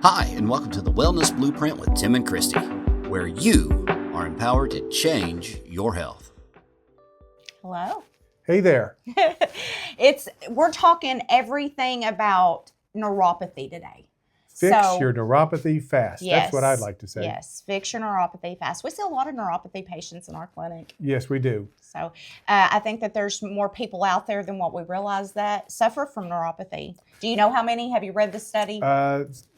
Hi, and welcome to the Wellness Blueprint with Tim and Kristy, where you are empowered to change your health. Hello. Hey there. We're talking everything about neuropathy today. Fix your neuropathy fast. Yes, that's what I'd like to say. Yes, fix your neuropathy fast. We see a lot of neuropathy patients in our clinic. Yes, we do. So I think that there's more people out there than what we realize that suffer from neuropathy. Do you know how many? Have you read the study?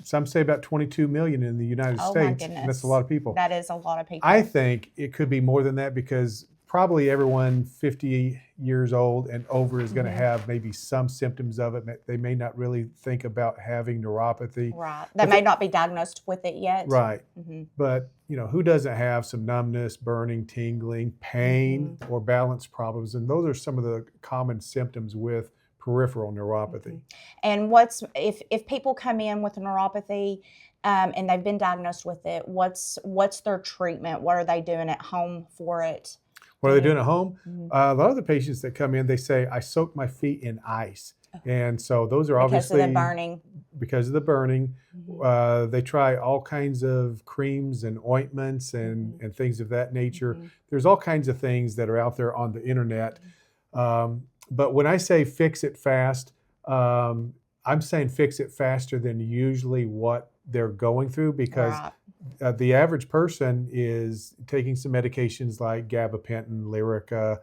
Some say about 22 million in the United States. Oh my goodness. That's a lot of people. That is a lot of people. I think it could be more than that because probably everyone 50 years old and over is going to have maybe some symptoms of it. They may not really think about having neuropathy. Right. They may not be diagnosed with it yet. Right. But, who doesn't have some numbness, burning, tingling, pain, or balance problems? And those are some of the common symptoms with peripheral neuropathy. And if people come in with a neuropathy and they've been diagnosed with it, what's their treatment? What are they doing at home for it? What are they doing at home? A lot of the patients that come in, they say, I soak my feet in ice. And so those are obviously because of the burning. Because of the burning. They try all kinds of creams and ointments and things of that nature. There's all kinds of things that are out there on the internet. But when I say fix it fast, I'm saying fix it faster than usually what they're going through because the average person is taking some medications like gabapentin, Lyrica,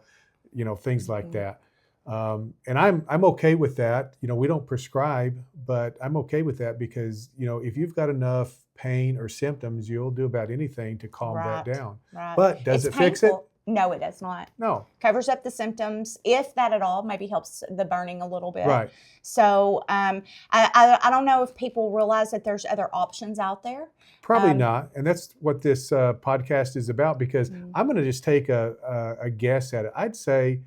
things like that. And I'm okay with that. We don't prescribe, but I'm okay with that because, if you've got enough pain or symptoms, you'll do about anything to calm that down. Right. But does it fix it? No, it does not. No. Covers up the symptoms, if that at all, maybe helps the burning a little bit. Right. So I don't know if people realize that there's other options out there. Probably not. And that's what this podcast is about because I'm going to just take a guess at it. I'd say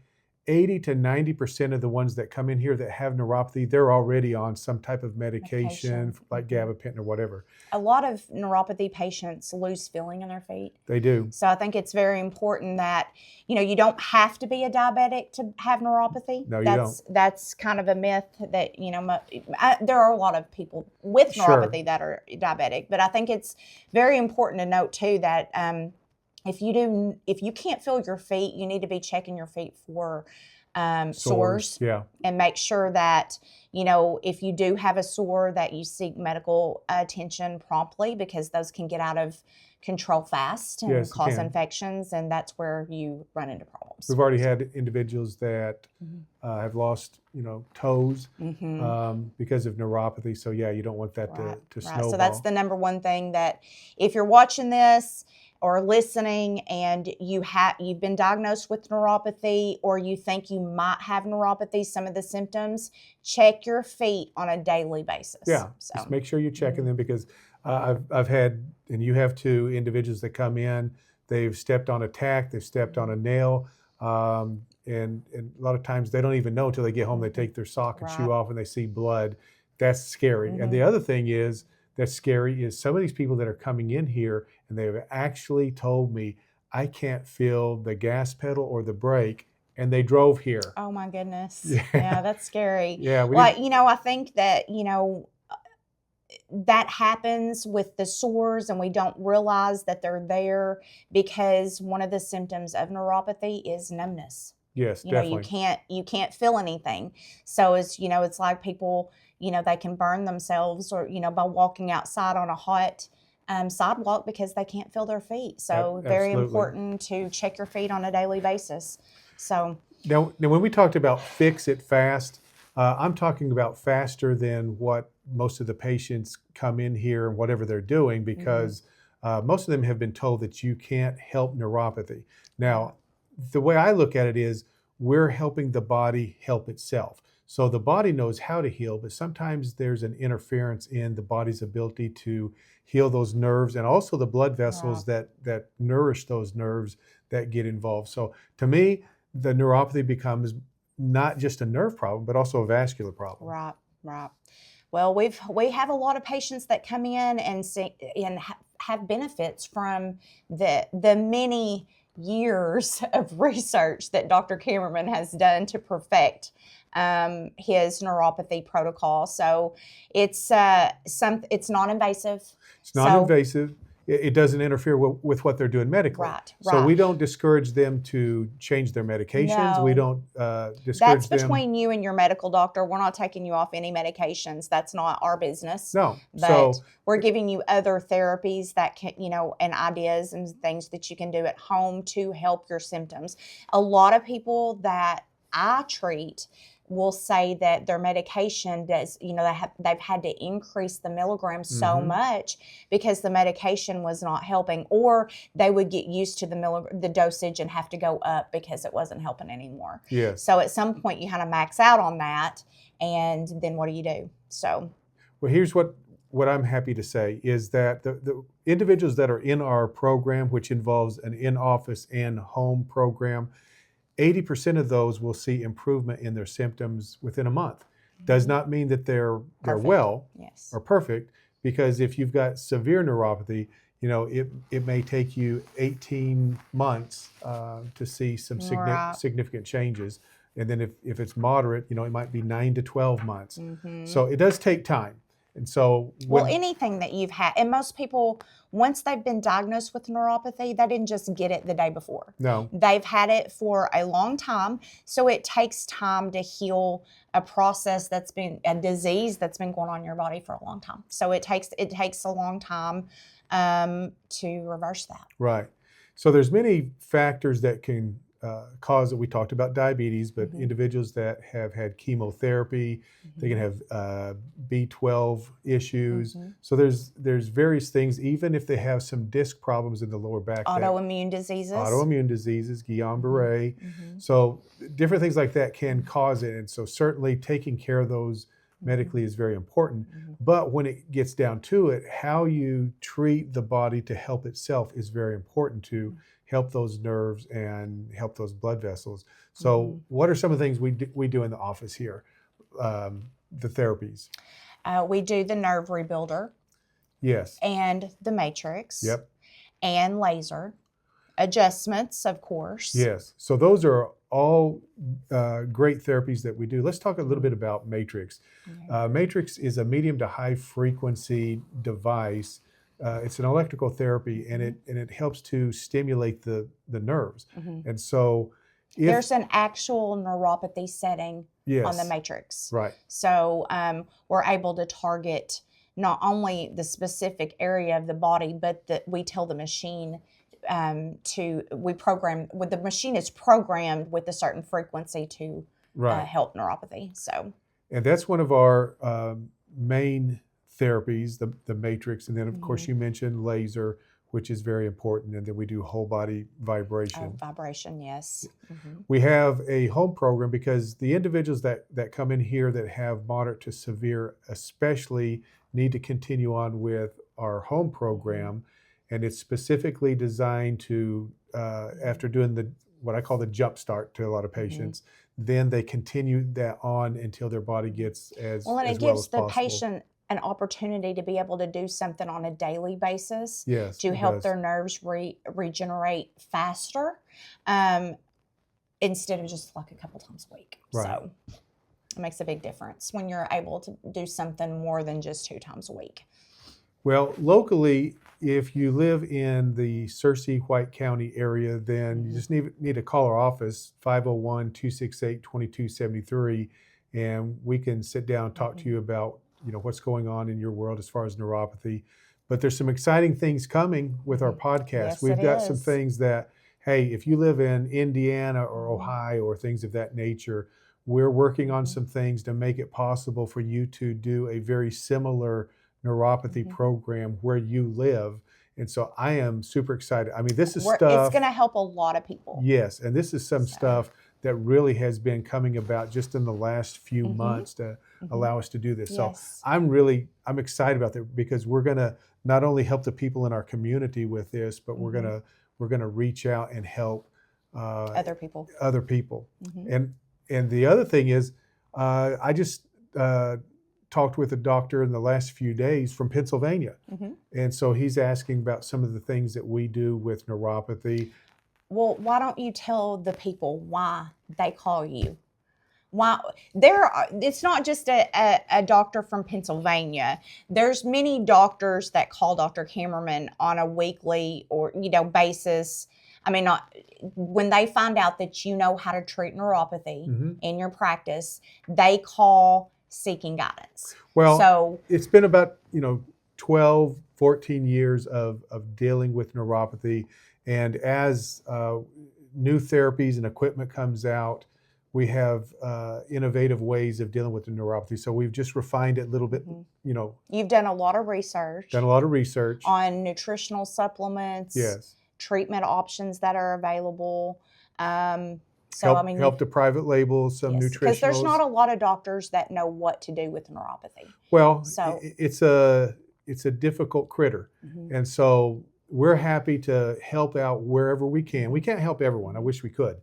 80 to 90% of the ones that come in here that have neuropathy, they're already on some type of medication. Like gabapentin or whatever. A lot of neuropathy patients lose feeling in their feet. They do. So I think it's very important that, you don't have to be a diabetic to have neuropathy. No, you don't. That's kind of a myth that, there are a lot of people with neuropathy that are diabetic. But I think it's very important to note too that if you can't feel your feet, you need to be checking your feet for sores. Yeah. And make sure that, if you do have a sore, that you seek medical attention promptly because those can get out of control fast and cause infections, and that's where you run into problems. We've already had individuals that have lost, toes because of neuropathy. So you don't want that to snowball. So that's the number one thing that if you're watching this or listening and you've been diagnosed with neuropathy or you think you might have neuropathy, some of the symptoms, check your feet on a daily basis. Yeah, just make sure you're checking them because I've had, and you have too, individuals that come in, they've stepped on a tack, they've stepped on a nail, and a lot of times they don't even know until they get home, they take their sock and shoe off and they see blood. That's scary. And the other thing that's scary is some of these people that are coming in here and they've actually told me, I can't feel the gas pedal or the brake, and they drove here. Oh my goodness. Yeah, that's scary. Yeah. I think that, that happens with the sores and we don't realize that they're there because one of the symptoms of neuropathy is numbness. Yes, definitely. You can't feel anything. So it's like people, they can burn themselves or, by walking outside on a hot sidewalk because they can't feel their feet. So very important to check your feet on a daily basis. So now when we talked about fix it fast, I'm talking about faster than what most of the patients come in here and whatever they're doing because most of them have been told that you can't help neuropathy. Now, the way I look at it is we're helping the body help itself. So the body knows how to heal, but sometimes there's an interference in the body's ability to heal those nerves and also the blood vessels that nourish those nerves that get involved. So to me, the neuropathy becomes not just a nerve problem, but also a vascular problem. Right. Well, we have a lot of patients that come in and have benefits from the many years of research that Dr. Cameraman has done to perfect his neuropathy protocol. So it's non-invasive. It's non-invasive. It doesn't interfere with what they're doing medically. Right. So we don't discourage them to change their medications. No. We don't discourage That's them. between you and your medical doctor. We're not taking you off any medications. That's not our business. No. But we're giving you other therapies that can, and ideas and things that you can do at home to help your symptoms. A lot of people that I treat will say that their medication does, they've had to increase the milligrams so much because the medication was not helping, or they would get used to the dosage and have to go up because it wasn't helping anymore. Yes. So at some point you kind of max out on that, and then what do you do? So, well, here's what I'm happy to say is that the individuals that are in our program, which involves an in-office and home program, 80% of those will see improvement in their symptoms within a month. Does not mean that they're well or perfect, because if you've got severe neuropathy, it may take you 18 months to see some significant changes. And then if it's moderate, it might be 9 to 12 months. So it does take time. And so anything that you've had, and most people, once they've been diagnosed with neuropathy, they didn't just get it the day before. No. They've had it for a long time. So it takes time to heal a process a disease that's been going on in your body for a long time. So it takes a long time to reverse that. Right. So there's many factors that can cause it. We talked about diabetes, but individuals that have had chemotherapy, they can have B12 issues. So there's various things, even if they have some disc problems in the lower back. Autoimmune diseases, Guillain-Barré. So different things like that can cause it. And so certainly taking care of those medically is very important. But when it gets down to it, how you treat the body to help itself is very important to help those nerves and help those blood vessels. So what are some of the things we do in the office here, the therapies? We do the nerve rebuilder. Yes. And the matrix. Yep. And laser. Adjustments, of course. Yes. So those are all great therapies that we do. Let's talk a little bit about matrix. Matrix is a medium to high frequency device. It's an electrical therapy, and it helps to stimulate the nerves. And so there's an actual neuropathy setting on the matrix. Right. So we're able to target not only the specific area of the body, but we tell the machine the machine is programmed with a certain frequency to help neuropathy. So, and that's one of our main therapies, the matrix. And then of course you mentioned laser, which is very important. And then we do whole body vibration. Vibration, yes. We have a home program because the individuals that come in here that have moderate to severe especially need to continue on with our home program. And it's specifically designed to, after doing what I call the jump start to a lot of patients, then they continue that on until their body gets as well as possible. And it gives the patient an opportunity to be able to do something on a daily basis to help their nerves regenerate faster instead of just like a couple times a week. Right. So it makes a big difference when you're able to do something more than just 2 times a week. Well, locally, if you live in the Searcy-White County area, then you just need to call our office, 501-268-2273, and we can sit down and talk to you about what's going on in your world as far as neuropathy. But there's some exciting things coming with our podcast. Yes, We've got some things that, hey, if you live in Indiana or Ohio or things of that nature, we're working on some things to make it possible for you to do a very similar neuropathy program where you live. And so I am super excited. I mean, this is stuff. It's going to help a lot of people. Yes. And this is some stuff that really has been coming about just in the last few months to allow us to do this. So I'm excited about that because we're going to not only help the people in our community with this, but we're going to reach out and help other people. And the other thing is, I just talked with a doctor in the last few days from Pennsylvania. And so he's asking about some of the things that we do with neuropathy. Well, why don't you tell the people why they call you? Why it's not just a doctor from Pennsylvania. There's many doctors that call Dr. Kammerman on a weekly or basis. I mean, not when they find out that you know how to treat neuropathy in your practice, they call seeking guidance. Well, so it's been about 12, 14 years of dealing with neuropathy, and as new therapies and equipment comes out, we have innovative ways of dealing with the neuropathy. So we've just refined it a little bit, You've done a lot of research. Done a lot of research. On nutritional supplements. Yes. Treatment options that are available. Help to private label some nutritionals. Because there's not a lot of doctors that know what to do with neuropathy. Well, it's a difficult critter. And so we're happy to help out wherever we can. We can't help everyone. I wish we could.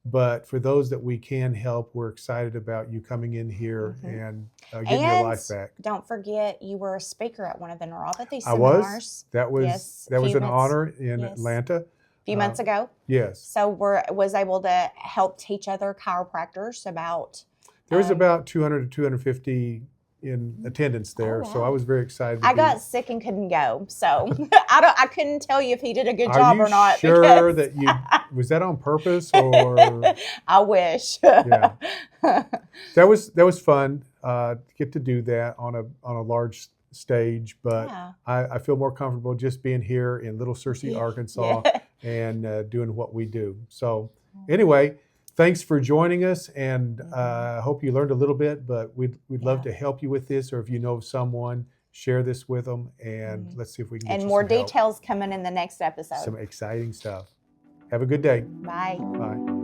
But for those that we can help, we're excited about you coming in here and getting your life back. Don't forget, you were a speaker at one of the neuropathy seminars. I was. That was an honor in Atlanta. A few months ago. Yes. So was able to help teach other chiropractors about. There was about 200 to 250 in attendance there, so I was very excited. I got sick and couldn't go, so I couldn't tell you if he did a good job or not. Sure that you was that on purpose or? I wish. Yeah, that was fun. Get to do that on a large stage, but I feel more comfortable just being here in Little Searcy, Arkansas, and doing what we do. So anyway. Thanks for joining us, and I hope you learned a little bit, but we'd love to help you with this, or if you know of someone, share this with them, and let's see if we can get you more some help. details coming in the next episode. Some exciting stuff. Have a good day. Bye. Bye.